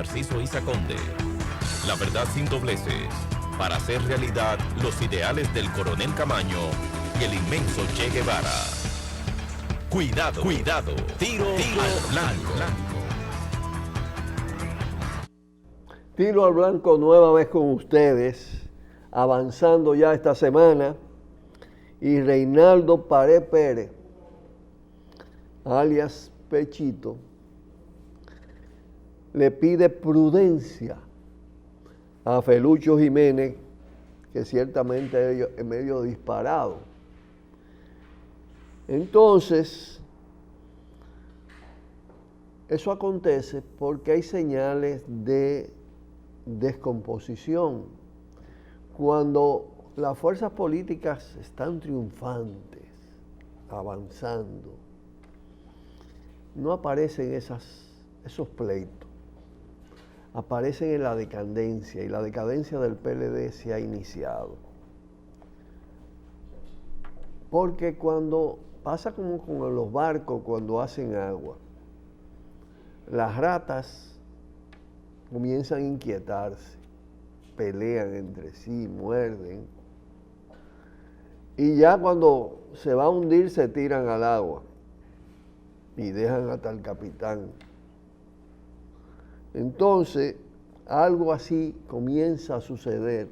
Narciso Isa Conde. La verdad sin dobleces, para hacer realidad los ideales del Coronel Camaño y el inmenso Che Guevara. Cuidado, cuidado, tiro al blanco. Tiro al blanco nueva vez con ustedes, avanzando ya esta semana, y Reinaldo Pared Pérez, alias Pechito, le pide prudencia a Felucho Jiménez, que ciertamente es medio disparado. Entonces, eso acontece porque hay señales de descomposición. Cuando las fuerzas políticas están triunfantes, avanzando, no aparecen esos pleitos, aparecen en la decadencia, y la decadencia del PLD se ha iniciado. Porque cuando pasa como con los barcos cuando hacen agua, las ratas comienzan a inquietarse, pelean entre sí, muerden, y ya cuando se va a hundir se tiran al agua y dejan hasta el capitán. Entonces, algo así comienza a suceder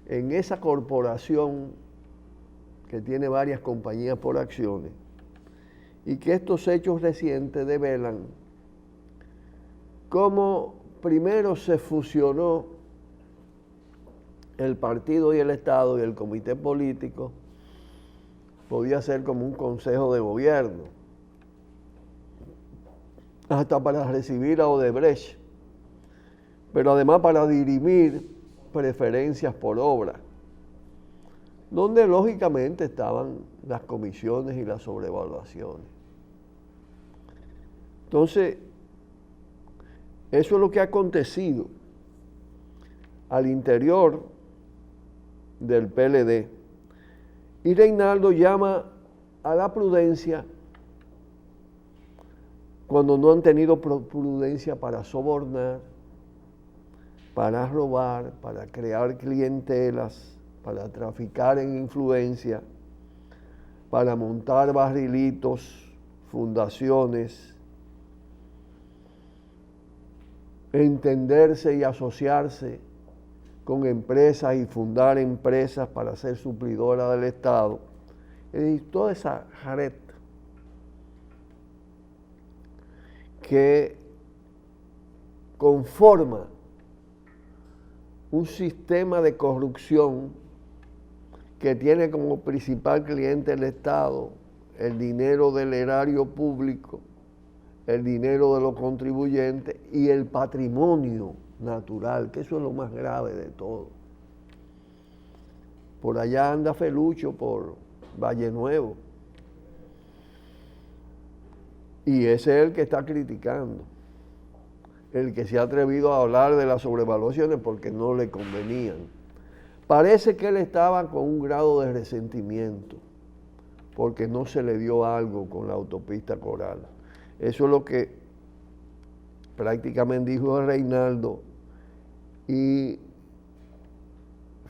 en esa corporación que tiene varias compañías por acciones, y que estos hechos recientes develan cómo primero se fusionó el partido y el Estado, y el comité político podía ser como un consejo de gobierno, hasta para recibir a Odebrecht, pero además para dirimir preferencias por obra, donde lógicamente estaban las comisiones y las sobrevaluaciones. Entonces, eso es lo que ha acontecido al interior del PLD. Y Reinaldo llama a la prudencia cuando no han tenido prudencia para sobornar, para robar, para crear clientelas, para traficar en influencia, para montar barrilitos, fundaciones, entenderse y asociarse con empresas y fundar empresas para ser suplidora del Estado. Y toda esa jareta que conforma un sistema de corrupción que tiene como principal cliente el Estado, el dinero del erario público, el dinero de los contribuyentes y el patrimonio natural, que eso es lo más grave de todo. Por allá anda Felucho por Valle Nuevo, y ese es el que está criticando, el que se ha atrevido a hablar de las sobrevaluaciones porque no le convenían. Parece que él estaba con un grado de resentimiento porque no se le dio algo con la autopista Coral. Eso es lo que prácticamente dijo Reinaldo, y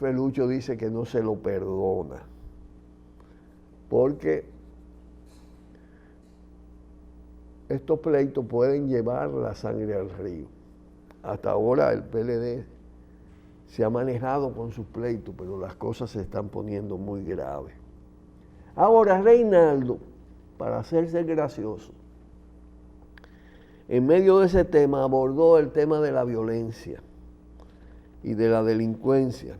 Felucho dice que no se lo perdona, porque estos pleitos pueden llevar la sangre al río. Hasta ahora el PLD se ha manejado con sus pleitos, pero las cosas se están poniendo muy graves. Ahora Reinaldo, para hacerse gracioso, en medio de ese tema abordó el tema de la violencia y de la delincuencia,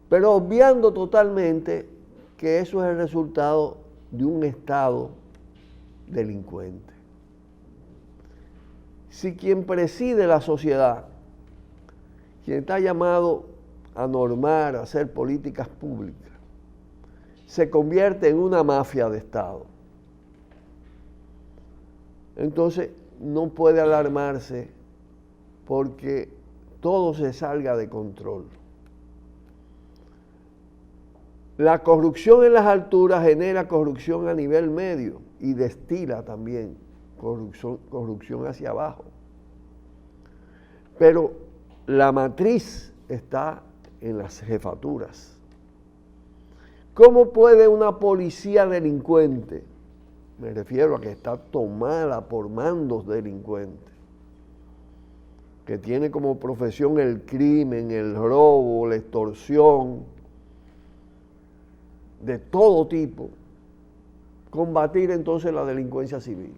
pero obviando totalmente que eso es el resultado de un Estado delincuente. Si quien preside la sociedad, quien está llamado a normar, a hacer políticas públicas, se convierte en una mafia de Estado, entonces no puede alarmarse porque todo se salga de control. La corrupción en las alturas genera corrupción a nivel medio y destila también corrupción hacia abajo. Pero la matriz está en las jefaturas. ¿Cómo puede una policía delincuente, me refiero a que está tomada por mandos delincuentes, que tiene como profesión el crimen, el robo, la extorsión, de todo tipo, combatir entonces la delincuencia civil?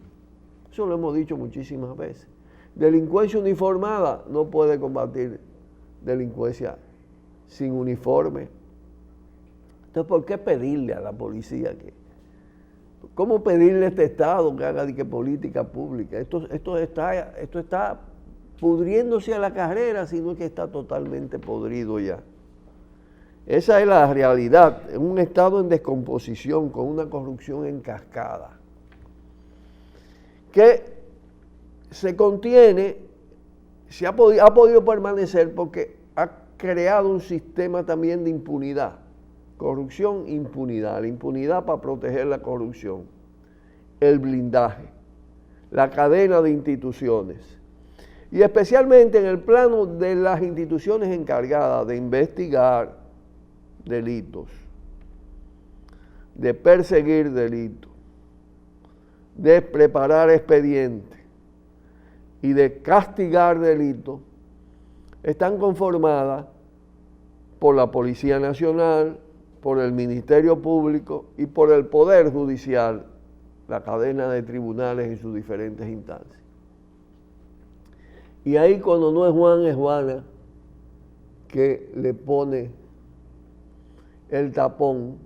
Eso lo hemos dicho muchísimas veces. Delincuencia uniformada no puede combatir delincuencia sin uniforme. Entonces, ¿por qué pedirle a la policía que... ¿Cómo pedirle a este Estado que haga política pública? Esto está pudriéndose a la carrera, sino que está totalmente podrido ya. Esa es la realidad, un Estado en descomposición, con una corrupción en cascada, que se contiene, ha podido permanecer porque ha creado un sistema también de impunidad. Corrupción, impunidad. La impunidad para proteger la corrupción. El blindaje. La cadena de instituciones. Y especialmente en el plano de las instituciones encargadas de investigar delitos, de perseguir delitos, de preparar expedientes y de castigar delitos, están conformadas por la Policía Nacional, por el Ministerio Público y por el Poder Judicial, la cadena de tribunales en sus diferentes instancias. Y ahí, cuando no es Juan, es Juana que le pone el tapón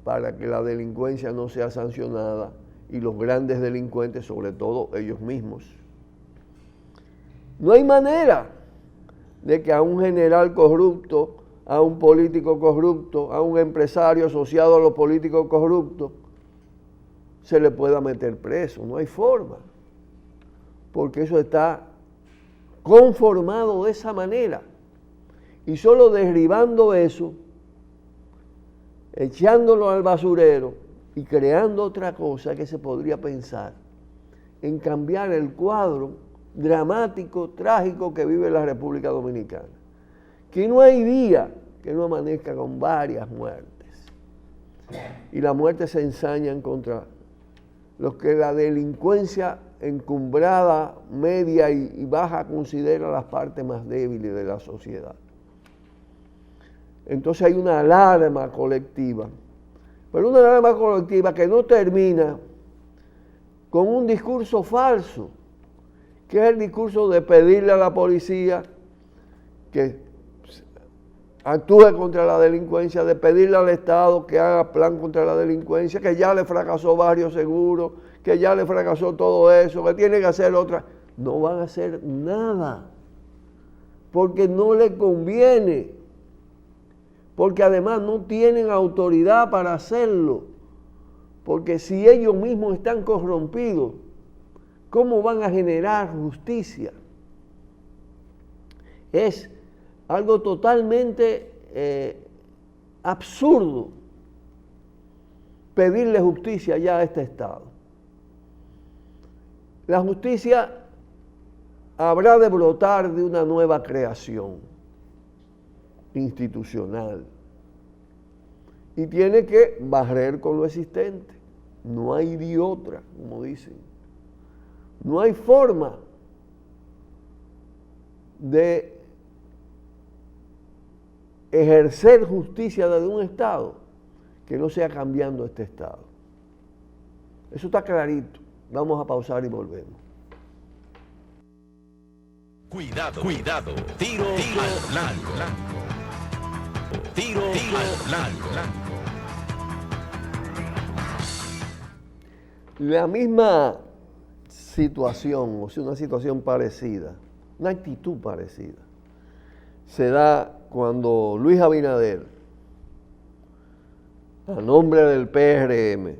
para que la delincuencia no sea sancionada y los grandes delincuentes, sobre todo ellos mismos. No hay manera de que a un general corrupto, a un político corrupto, a un empresario asociado a los políticos corruptos, se le pueda meter preso. No hay forma, porque eso está conformado de esa manera. Y solo derribando eso, echándolo al basurero y creando otra cosa, que se podría pensar en cambiar el cuadro dramático, trágico que vive la República Dominicana. Que no hay día que no amanezca con varias muertes. Y las muertes se ensañan contra los que la delincuencia encumbrada, media y baja considera las partes más débiles de la sociedad. Entonces hay una alarma colectiva, pero una alarma colectiva que no termina con un discurso falso, que es el discurso de pedirle a la policía que actúe contra la delincuencia, de pedirle al Estado que haga plan contra la delincuencia, que ya le fracasó Barrio Seguro, que ya le fracasó todo eso, que tiene que hacer otra. No van a hacer nada, porque no le conviene, porque además no tienen autoridad para hacerlo, porque si ellos mismos están corrompidos, ¿cómo van a generar justicia? Es algo totalmente absurdo pedirle justicia ya a este Estado. La justicia habrá de brotar de una nueva creación institucional y tiene que barrer con lo existente. No hay de otra, como dicen. No hay forma de ejercer justicia desde un Estado que no sea cambiando este Estado. Eso está clarito. Vamos a pausar y volvemos. Cuidado, cuidado. Tiro al blanco. Tiro al blanco. La misma situación, o sea, una situación parecida, una actitud parecida, se da cuando Luis Abinader, a nombre del PRM,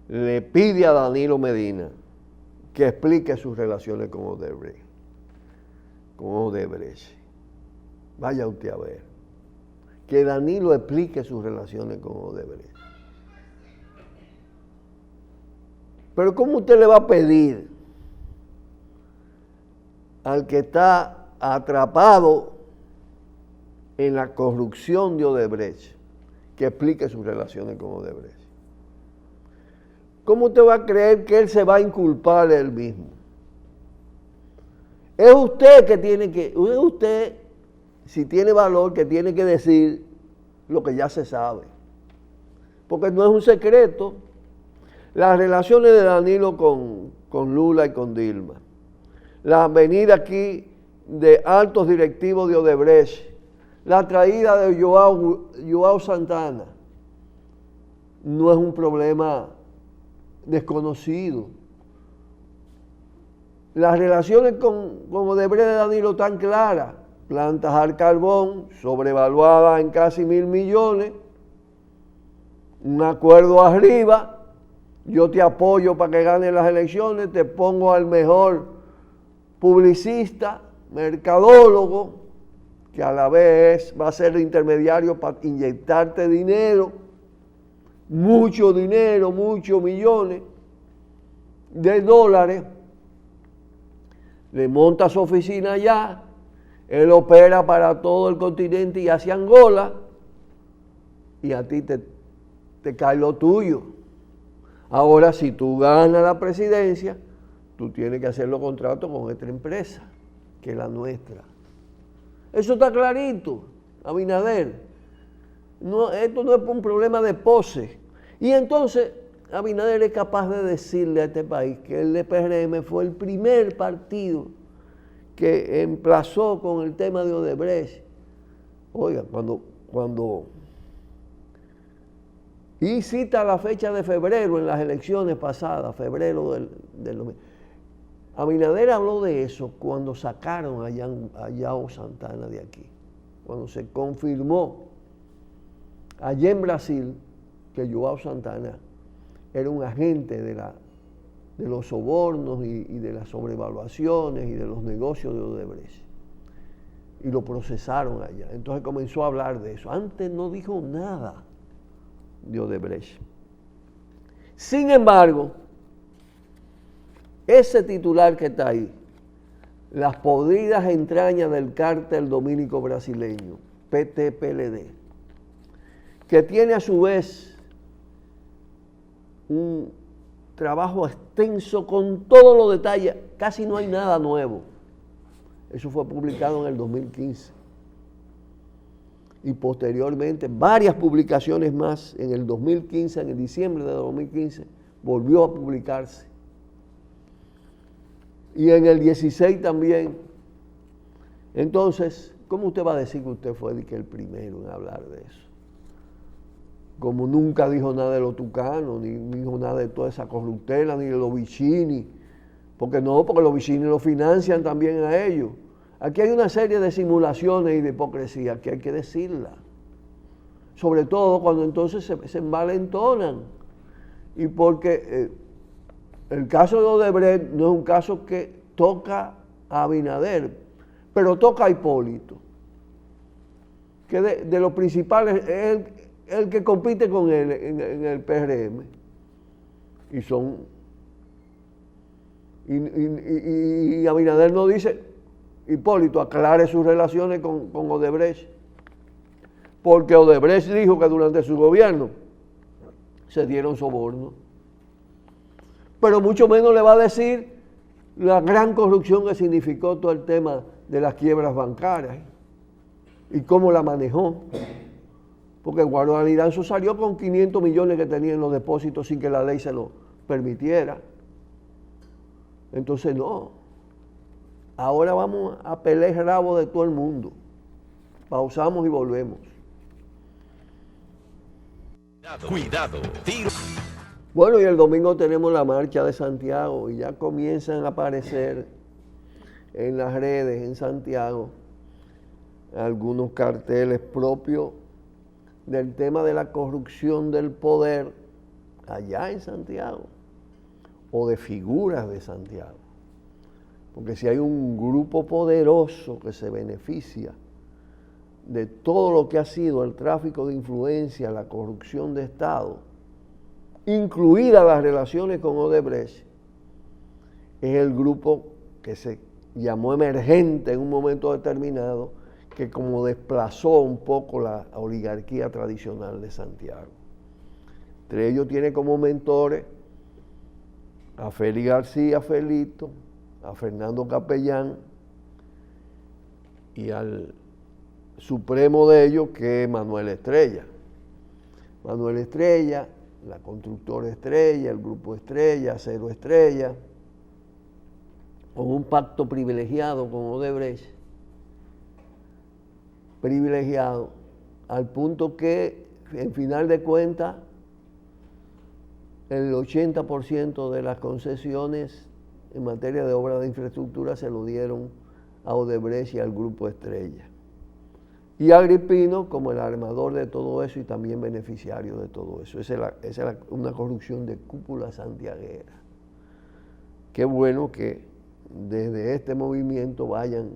le pide a Danilo Medina que explique sus relaciones con Odebrecht. Vaya usted a ver. Que Danilo explique sus relaciones con Odebrecht. Pero ¿cómo usted le va a pedir al que está atrapado en la corrupción de Odebrecht que explique sus relaciones con Odebrecht? ¿Cómo usted va a creer que él se va a inculpar él mismo? Es usted que tiene que, es usted, si tiene valor, que tiene que decir lo que ya se sabe. Porque no es un secreto. Las relaciones de Danilo con Lula y con Dilma, la venida aquí de altos directivos de Odebrecht, la traída de Joao Santana, no es un problema desconocido. Las relaciones con Odebrecht de Danilo están claras. Plantas al carbón, sobrevaluadas en casi 1.000 millones, un acuerdo arriba, yo te apoyo para que ganes las elecciones, te pongo al mejor publicista, mercadólogo, que a la vez va a ser el intermediario para inyectarte dinero, muchos millones de dólares, le monta su oficina allá, él opera para todo el continente y hacia Angola, y a ti te cae lo tuyo. Ahora, si tú ganas la presidencia, tú tienes que hacer los contratos con esta empresa, que es la nuestra. Eso está clarito, Abinader. No, esto no es un problema de pose. Y entonces, Abinader es capaz de decirle a este país que el PRM fue el primer partido que emplazó con el tema de Odebrecht. Oiga, cuando y cita la fecha de febrero en las elecciones pasadas, febrero del Abinader habló de eso cuando sacaron a Joao Santana de aquí, cuando se confirmó allá en Brasil que Joao Santana era un agente de los sobornos y de las sobrevaluaciones y de los negocios de Odebrecht. Y lo procesaron allá. Entonces comenzó a hablar de eso. Antes no dijo nada de Odebrecht. Sin embargo, ese titular que está ahí, las podridas entrañas del cártel dominico brasileño, PT-PLD, que tiene a su vez un trabajo extenso con todos los detalles, casi no hay nada nuevo. Eso fue publicado en el 2015. Y posteriormente, varias publicaciones más en el 2015, en el diciembre de 2015, volvió a publicarse. Y en el 16 también. Entonces, ¿cómo usted va a decir que usted fue el primero en hablar de eso? Como nunca dijo nada de los tucanos, ni dijo nada de toda esa corruptela, ni de los Vicini, porque los Vicini lo financian también a ellos. Aquí hay una serie de simulaciones y de hipocresía que hay que decirla, sobre todo cuando entonces se envalentonan, y porque el caso de Odebrecht no es un caso que toca a Abinader, pero toca a Hipólito, que de los principales es el que compite con él en el PRM. Y Abinader no dice, Hipólito, aclare sus relaciones con Odebrecht, porque Odebrecht dijo que durante su gobierno se dieron sobornos. Pero mucho menos le va a decir la gran corrupción que significó todo el tema de las quiebras bancarias y cómo la manejó. Porque Guaidó Liranzo salió con 500 millones que tenía en los depósitos sin que la ley se lo permitiera. Entonces no. Ahora vamos a pelear el rabo de todo el mundo. Pausamos y volvemos. Cuidado, tiro. Bueno, y el domingo tenemos la marcha de Santiago y ya comienzan a aparecer en las redes en Santiago algunos carteles propios del tema de la corrupción del poder allá en Santiago o de figuras de Santiago. Porque si hay un grupo poderoso que se beneficia de todo lo que ha sido el tráfico de influencia, la corrupción de Estado, incluidas las relaciones con Odebrecht, es el grupo que se llamó emergente en un momento determinado, que como desplazó un poco la oligarquía tradicional de Santiago. Entre ellos tiene como mentores a Félix García Felito, a Fernando Capellán y al supremo de ellos, que es Manuel Estrella. Manuel Estrella, la constructora Estrella, el grupo Estrella, Acero Estrella, con un pacto privilegiado con Odebrecht, privilegiado al punto que, en final de cuentas, el 80% de las concesiones en materia de obras de infraestructura se lo dieron a Odebrecht y al grupo Estrella. Y Agripino como el armador de todo eso y también beneficiario de todo eso. Esa es una corrupción de cúpula santiaguera. Qué bueno que desde este movimiento vayan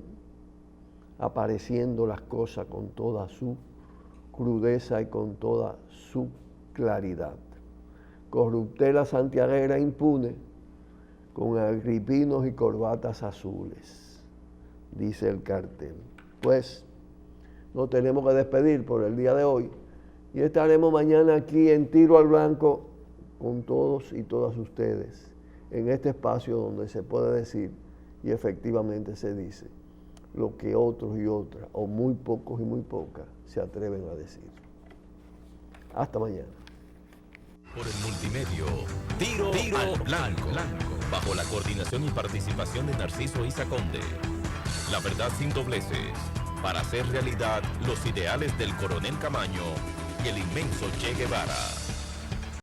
apareciendo las cosas con toda su crudeza y con toda su claridad. Corruptela santiaguera impune, con agripinos y corbatas azules, dice el cartel. Pues nos tenemos que despedir por el día de hoy y estaremos mañana aquí en Tiro al Blanco con todos y todas ustedes, en este espacio donde se puede decir, y efectivamente se dice, lo que otros y otras, o muy pocos y muy pocas, se atreven a decir. Hasta mañana. Por el multimedio, Tiro al Blanco, bajo la coordinación y participación de Narciso Isa Conde. La verdad sin dobleces, para hacer realidad los ideales del Coronel Camaño y el inmenso Che Guevara.